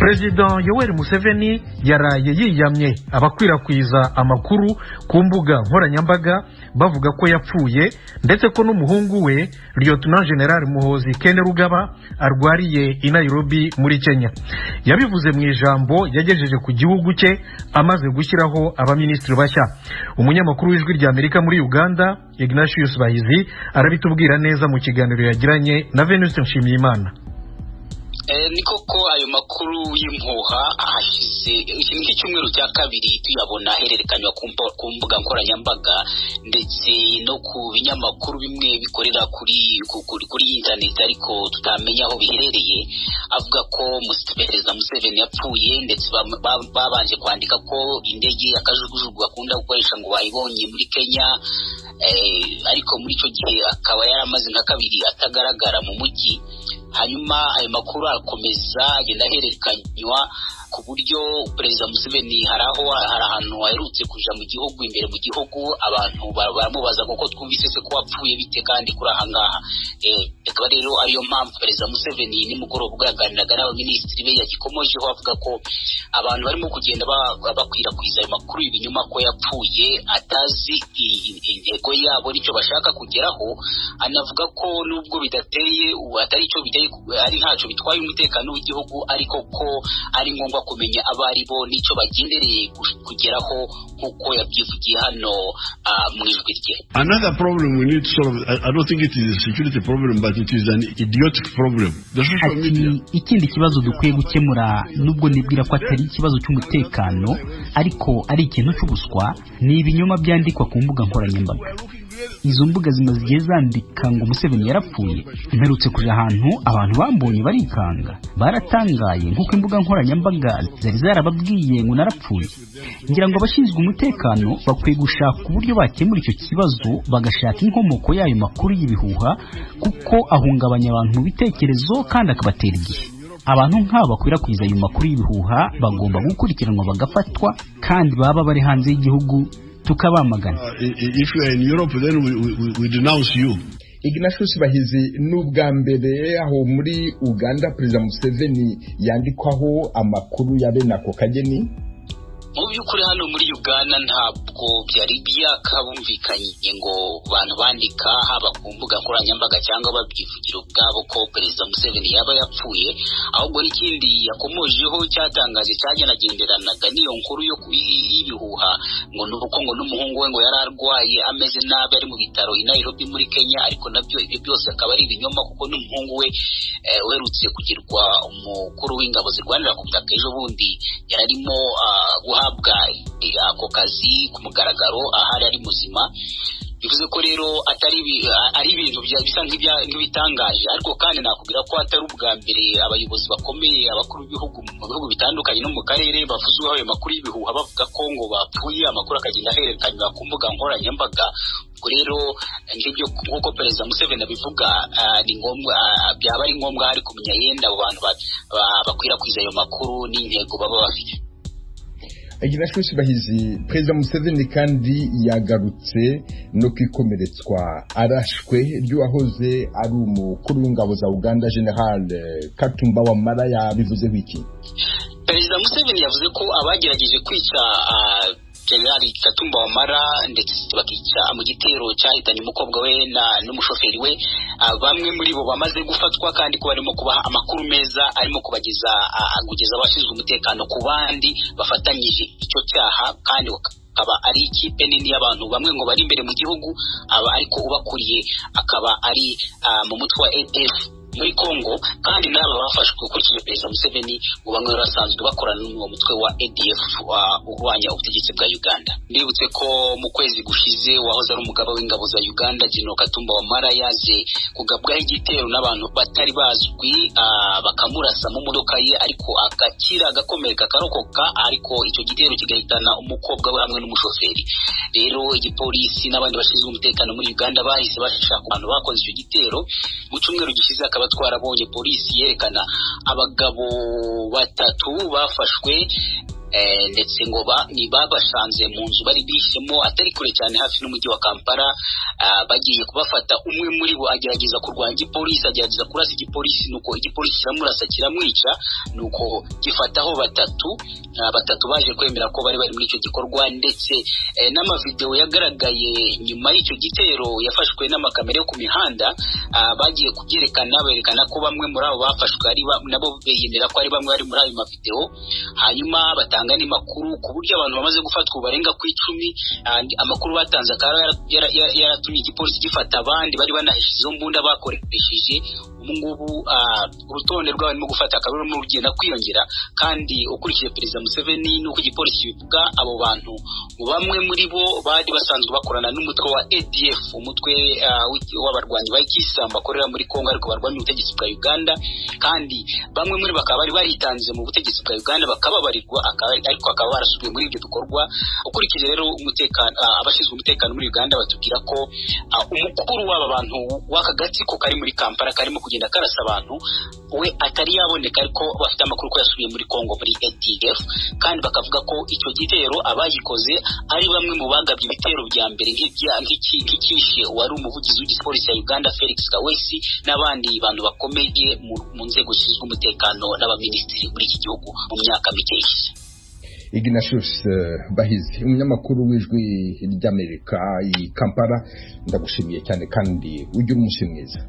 Perezida Yoweri Museveni yaraye yiyamye abakwirakwiza amakuru ku mbuga nkoranyambaga bavuga ko yapfuye ndetse ko n'umuhungu we Lieutenant General Muhoozi Kainerugaba arwariye i Nairobi muri Kenya. Yabivuze mu ijambo yagejeje ku gihugu cye amaze gushyiraho abaminisitiri bashya. Umunyamakuru w'ijwi rya Amerika muri Uganda Ignatius Bahizi arabitubwira neza mu kiganiro yagiranye na Venuste Nshimiyimana. Ni koko ayo makuru y'impuha ahashize iki cyumweru cya kabiri tuyabona hererekanywa ku mbuga nkoranyambaga ndetse no ku binyamakuru bimwe bikorera kuri internet ariko tutamenya aho biherereye, avuga ko Perezida Museveni yapfuye ndetse babanje kwandika ko indege y'akajugujugu bakunda gukoresha ngo bayibonye muri Kenya, ariko muri icyo gihe akaba yaramaze nka kabiri atagaragara mu mujyi. Hanyuma ayo makuru akomeza agenda ahererekanywa ku buryo Perezida Museveni hari ahantu aherutse kuja mu gihugu, imbere mu gihugu abantu baramubaza kuko twumvise se ko wapfuye bite kandi kuri aha ngaha. Akaba rero ariyo mpamvu Perezida Museveni nimugoroba ubwo yaganiraga n'abaminisitiri be yagikomojeho avuga ko abantu barimo kugenda bakwirakwiza ayo makuru y'ibinyoma ko yapfuye atazi intego yabo nicyo bashaka kugeraho. Anavuga ko nubwo bidateye atari icyo biteye ari ntacyo bitwaye umutekano w'igihugu, ariko ko ari ngombwa kumenya abari bo nicyo bagendereye kugeraho kuko yabyivugiye hano mu ijwi rye. Another problem we need to solve, I don't think it is a security problem but it is an idiotic problem. The social media. Ikindi kibazo dukwiye gukemura nubwo nibwira ko atari ikibazo cy'umutekano ariko ari ikintu cy'ubuswa, ni ibinyoma byandikwa ku mbuga nkoranyambaga. Izo mbuga zimaze igihe zandika ngo Museveni yarapfuye. Mperutse kuja ahantu abantu bambonye barikanga, baratangaye nk'uko imbuga nkoranyambaga zari zarababwiye ngo narapfuye. Ngira ngo abashinzwe umutekano bakwiye gushaka uburyo bakemura icyo kibazo, bagashaka inkomoko y'ayo makuru y'ibihuha kuko ahungabanya abantu mu bitekerezo kandi akabatera igihe. Abantu nk'abo bakwirakwiza ayo makuru y'ibihuha bagomba gukurikiranwa bagafatwa, kandi baba bari hanze y'igihugu tukabamagana. If you are in Europe then we denounce you. Ignatius Bahizi, n'ubwa mbere aho muri Uganda Perezida Museveni yandikwaho amakuru ya bene ako kageni? Mu by'ukuri hano muri Uganda ntabwo byari byakabumvikanye ngo abantu bandika haba ku mbuga nkoranyambaga cyangwa babyivugira ubwabo ko Perezida Museveni yaba yapfuye, ahubwo ikindi yakomojeho cyatangaje cyagenagenderanaga n'iyo nkuru yo kuyibihuha ngo nuko ngo n'umuhungu we ngo yararwaye ameze nabi ari mu bitaro i Nairobi muri Kenya, ariko nabyo ibyo byose akaba ari ibinyoma kuko n'umuhungu we uherutse kugirwa umukuru w'ingabo zirwanira ku butaka ejo bundi yararimo guhabwa ako kazi ku mugaragaro ahari ari muzima. Bivuze ko rero ari ibintu bisa nk'ibitangaje, ariko kandi nakubwira ko atari ubwa mbere abayobozi bakomeye abakuru b'ibihugu mu bihugu bitandukanye no mu karere bavuzweho ayo makuru y'ibihuha bavuga ko ngo bapfuye, amakuru akagenda ahererekanywa ku mbuga nkoranyambaga. Ubwo rero ngibyo nk'uko Perezida Museveni abivuga ni ngombwa, byaba ari ngombwa hari kumenya yenda abo bantu bakwirakwiza ayo makuru n'intego baba bafite. Ignatius Bahizi, Perezida Museveni kandi yagarutse no kwikomeretswa arashwe ry'uwahoze ari umukuru w'ingabo za Uganda General Katumba Wamala yabivuze wiki. Perezida Museveni yavuze ko abagerageje kwica General Katumba Wamala ndetse bakica mu gitero cyahitanye umukobwa we n'umushoferi we, bamwe muri bo bamaze gufatwa kandi ko barimo kubaha amakuru meza arimo kugeza abashinzwe umutekano ku bandi bafatanyije icyo cyaha, kandi akaba ari ikipe nini y'abantu bamwe ngo bari imbere mu gihugu ariko ubakuriye akaba ari mu mutwe wa ADF muri Congo, kandi n'aba bafashwe gukurikije Perezida Museveni ngo bamwe barasanzwe bakorana n'uwo mutwe wa ADF urwanya ubutegetsi bwa Uganda. Ndibutse ko mu kwezi gushize wahoze ari umugaba w'ingabo za Uganda General Katumba Wamala yaje kugabwaho igitero n'abantu batari bazwi, bakamurasa mu modoka ye ariko agakira agakomereka akarokoka, ariko icyo gitero kigahitana umukobwa we hamwe n'umushoferi. Rero igipolisi n'abandi bashinzwe umutekano muri Uganda bahise bashaka abantu bakoze icyo gitero. Mu cyumweru gishize twarabonye polisi yerekana abagabo batatu bafashwe ndetse ngo babashanze mu nzu bari bishemo atari kure cyane hafi n'umujyi wa Kampala. Bagiye kubafata, umwe muri bo agerageza kurwanya igipolisi, agerageza kurasa igipolisi, nuko igipolisi kiramurasa kiramwica, nuko gifataho batatu baje kwemera ko bari muri icyo gikorwa. Ndetse n'amavideo yagaragaye nyuma y'icyo gitero yafashwe n'amakamera yo ku mihanda, bagiye kubyerekana berekana ko bamwe muri abo bafashwe ari nabo beyemera ko ari bamwe bari muri ayo mavideo. Hanyuma batanga n'imakuru ku buryo abantu bamaze gufatwa barenga ku 10. Amakuru batanze akaba yaratumye igipolisi gifata abandi bari banahishe izo mbunda bakoresheje. Ubungubu urutonde rw'abarimo gufata akaba rurimo rugenda kwiyongera, kandi ukurikije Perezida Museveni nuko igipolisi bivuga abo bantu bamwe muri bo bari basanzwe bakorana n'umutwe wa ADF, umutwe w'abarwanyi ba Kisamba bakorera muri Kongo ariko barwanya ubutegetsi bwa Uganda, kandi bamwe muri bakaba bari baritanze mu butegetsi bwa Uganda bakababarirwa, ariko akaba barasubiye muri ibyo bikorwa. Ukurikije rero umutekano, abashinzwe umutekano muri Uganda batubwira ko umukuru w'aba bantu w'aka gatsiko kari muri Kampala karimo kugenda karasa abantu we atari yaboneka, ariko bafite amakuru ko yasubiye muri Kongo muri ADF, kandi bakavuga ko icyo gitero abayikoze ari bamwe mu bagabye ibitero bya mbere nk'ikishe wari umuvugizi w'igipolisi ya Uganda Felix Kawesi n'abandi bantu bakomeye mu nzego zishinzwe umutekano n'abaminisitiri muri iki gihugu mu myaka mike ishize. Ignatius Bahizi, umunyamakuru w'Ijwi ry'Amerika i Kampala, ndagushimiye cyane kandi ugira umunsi mwiza.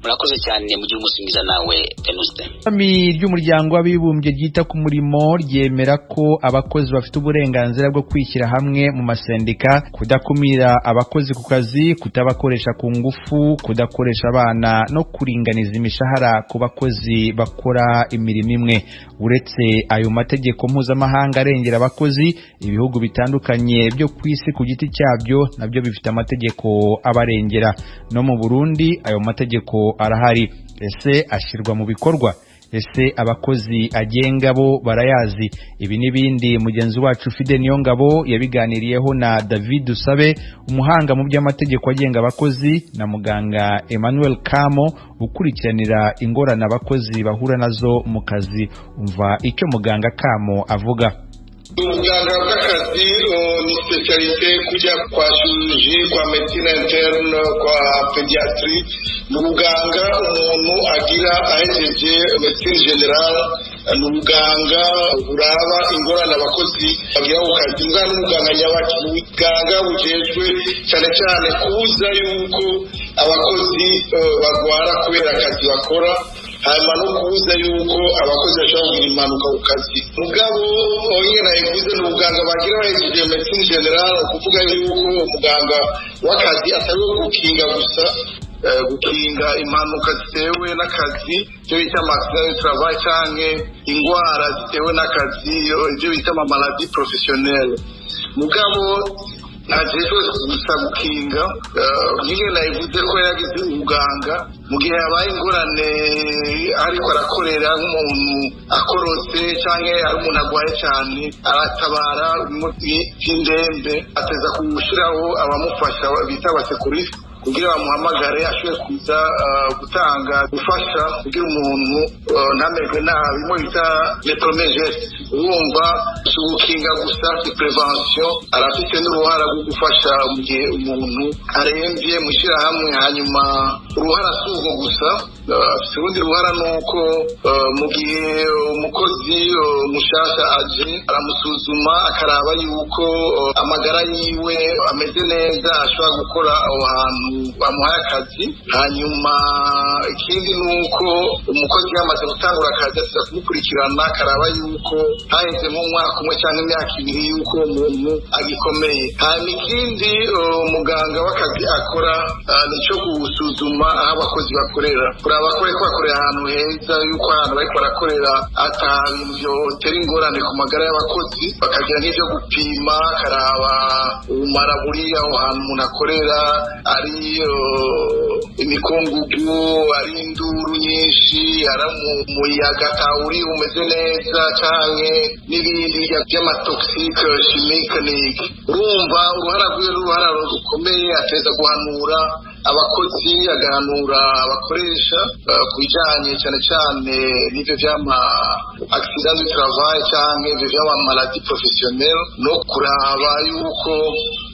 Murakoze cyane, mugira umunsi mwiza nawe Venuste. Ishami ry'umuryango w'abibumbye ryita ku murimo ryemera ko abakozi bafite uburenganzira bwo kwishyira hamwe mu masendika, kudakumira abakozi ku kazi, kutabakoresha ku ngufu, kudakoresha abana no kuringaniza imishahara ku bakozi bakora imirimo imwe. Uretse ayo mategeko mpuzamahanga arengera abakozi, ibihugu bitandukanye byo ku isi ku giti cyabyo nabyo bifite amategeko abarengera. No mu Burundi ayo mategeko arahari. Ese ashirwa mu bikorwa? Ese abakozi agenga bo barayazi? Ibi n'ibindi mugenzi wacu Fide Niyongabo yabiganiriyeho na David Dusabe, umuhanga mu by'amategeko agenga abakozi, na muganga Emmanuel Kamo ukurikiranira ingorane abakozi bahura nazo mu kazi. Umva icyo muganga Kamo avuga. Ubuganga bw'akazi ni specialite kujya kwa chirurgie, kwa medicine interne, kwa pediatrie. Ni ubuganga umuntu agira ahejeje medicine generale. Ni ubuganga buraba ingorane abakozi bagira ku kazi. N'ubuganga nyabaki, ubuganga bujejwe cyane cyane kubuza yuko abakozi bagwara kubera akazi bakora, hanyuma no kubuza yuko abakozi bashobora kugira impanuka ku kazi. Mugabo nyine yavuze ni ubuganga bagira bahejeje medicine generale, kuvuga yuko umuganga w'akazi atari wo gukinga gusa, gukinga impanuka zitewe n'akazi, ibyo bita accident du travail, cyangwa indwara zitewe n'akazi, ibyo bita maladie professionnelle. Mugabo ntajejwe gusa gukinga, nyine nayivuze ko yagize ubuganga mu gihe habaye ingorane ariko arakorera nk'umuntu akorotse cyangwa ari umuntu agwaye cyane, aratabara by'indembe, ateza gushyiraho abamufasha bita abasekuriste kugira bamuhamagare ashobore kuza gutanga gufasha kugira umuntu ntamerwe nabi, mo bita les premiers gestes. Urumva si ugukinga gusa, si prevention, arafite n'uruhara rwo gufasha mu gihe umuntu arembye mu ishyirahamwe. Hanyuma uruhara si urwo gusa, afite urundi ruhara nuko mu gihe umukozi mushasha aje aramusuzuma akaraba yuko amagara yiwe ameze neza, ashobora gukora aho hantu bamuhaye akazi. Hanyuma ikindi nuko umukozi yamaze gutangura akazi asiza kumukurikirana akaraba yuko hahezemo umwaka umwe cyangwa imyaka ibiri yuko umuntu agikomeye. Hanyuma ikindi umuganga w'akazi akora nicyo gusuzuma aho abakozi bakorera, kuraba ko bariko bakorera ahantu heza, yuko ahantu bariko barakorera ata bintu byotera ingorane ku magara y'abakozi, bakagira n'ibyo gupima, akaraba ubumara buri aho hantu umuntu akorera, ari imikungugu, ari induru nyinshi, ari umuyaga atawuri umeze neza, canke n'ibindi by'amatoxique chimique. Urumva uruhara rwiwe rukomeye, ateza guhanura, abakozi agahanura abakoresha ku bijyanye cyane cyane n'ibyo by'ama accident du travail cyangwa ibyo by'ama maladie professionnelle no kuraba yuko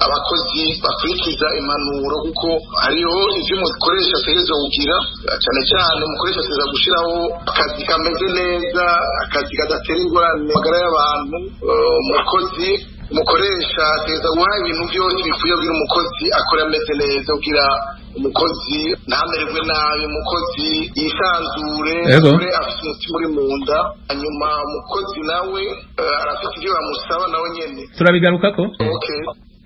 abakozi bakurikiza impanuro kuko hariho ibyo umukoresha ategerezwa kugira cyane cyane umukoresha ategerezwa gushyiraho akazi kameze neza, akazi kadatera ingorane magara y'abantu. Umukoresha ategerezwa guha ibintu byose bikwiye kugira umukozi akora ameze neza, kugira umukozi ntamererwe nabi, umukozi yisanzure, afite umutima uri mu nda. Hanyuma umukozi nawe arafite ibyo bamusaba nawe nyene turabigarukako. Okay.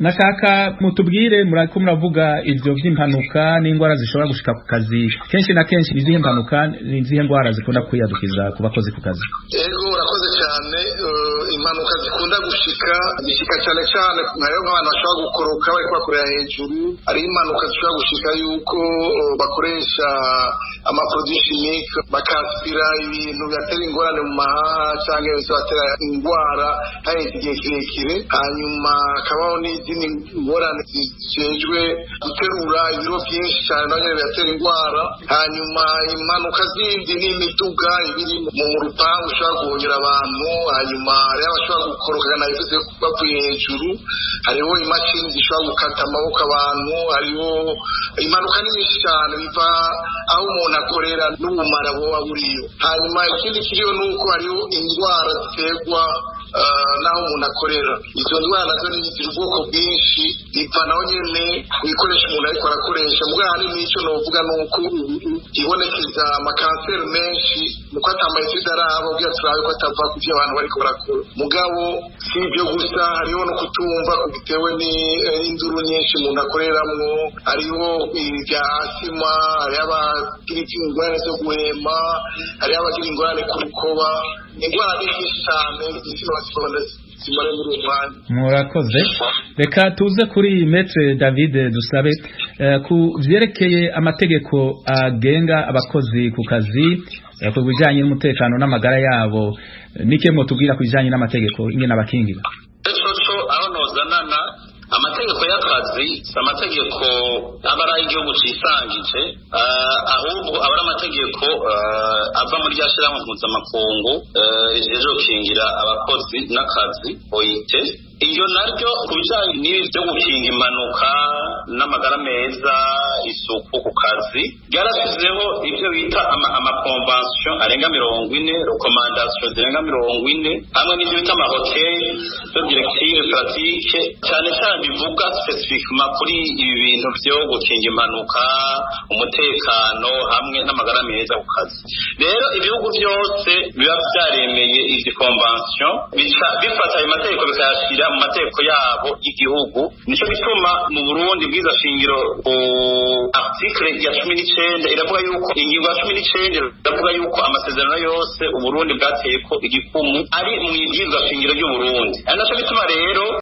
Nashaka mutubwire murako muravuga ivyo vy'impanuka n'ingwara zishobora gushika ku kazi. Kenshi na kenshi izihe mpanuka n'izihe ngwara zikunda kwiyadukiza ku bakozi ku kazi? Ego urakoze cyane. Impanuka zikunda gushika cyane cyane nkayo nk'abantu bashobora gukoroka bari bakorera hejuru. Hari impanuka zishobora gushika yuko bakoresha amaproduit chimique bakaspira ibintu byatera ingorane mu mahaha cyangwa bibatera ingwara haheze igihe kirekire. Hanyuma akabaho n'izindi ngorane zijejwe guterura ibiro byinshi cyane nabyo bibatera ingwara. Hanyuma impanuka zindi n'imiduga ibiri mu rupangu ushobora guhonyera abantu. Hanyuma hariho abashobora gukoroka nabivuze bavuye hejuru. Hariho imashini zishobora gukata amaboko abantu. Hariho impanuka nyinshi cyane biva aho umuntu akorera n'ubumara buba buriyo. Hanyuma ikindi kiriho nuko hariho indwara ziterwa naho umuntu akorera. Izo ndwara nazo ni ubwoko bwinshi biva naho nyene ku bikoresho umuntu ariko arakoresha. Mugabo hari n'icyo novuga nuko ibonekeza amakanseri menshi nuko atamayisida araba ubwira turabe ko atava ku byo abantu bariko barakora. Mugabo si ibyo gusa, hariho no kutumva bitewe n'induru nyinshi umuntu akoreramwo. Hariho ibya asima, hariho abagira ingorane zo guhema, hariho abagira ingorane ku rukoba. Ingwara nyinshi cyane zimara muri uwo mwanya. Murakoze. Reka tuze kuri Maître David Dusabe ku vyerekeye amategeko agenga abakozi ku kazi ku bijanye n'umutekano n'amagara yabo. Nike mo tubwira ku bijanye n'amategeko ingene abakingira? Aho nozanana amategeko y'akazi si amategeko aba ari ay'igihugu cisangije, ahubwo aba ari amategeko ava muri rya shirahamwe mpuzamakungu rijejwe gukingira abakozi n'akazi OIT. Iyo naryo ku bijanye n'ibyo gukinga impanuka n'amagara meza, isuku ku kazi, ryarashyizeho ibyo bita amakonvansiyo arenga 40, rekomandasiyo zirenga 40, hamwe n'ibyo bita amahoteli yo directive pratique cyane cyane bivuga specifiquement kuri ibi bintu byo gukinga impanuka, umutekano hamwe n'amagara meza ku kazi. Rero ibihugu byose biba byaremeye izi konvansiyo bifata ayo mategeko bikayashyira mu mategeko yabo y'igihugu. Nico gituma mu Burundi bwiza shingiro article ya 19 iravuga yuko ingingo ya 19 iravuga yuko amasezerano yose Uburundi bwateye ko igikumu ari mu bwiza shingiro ry'u Burundi. Ari naco gituma rero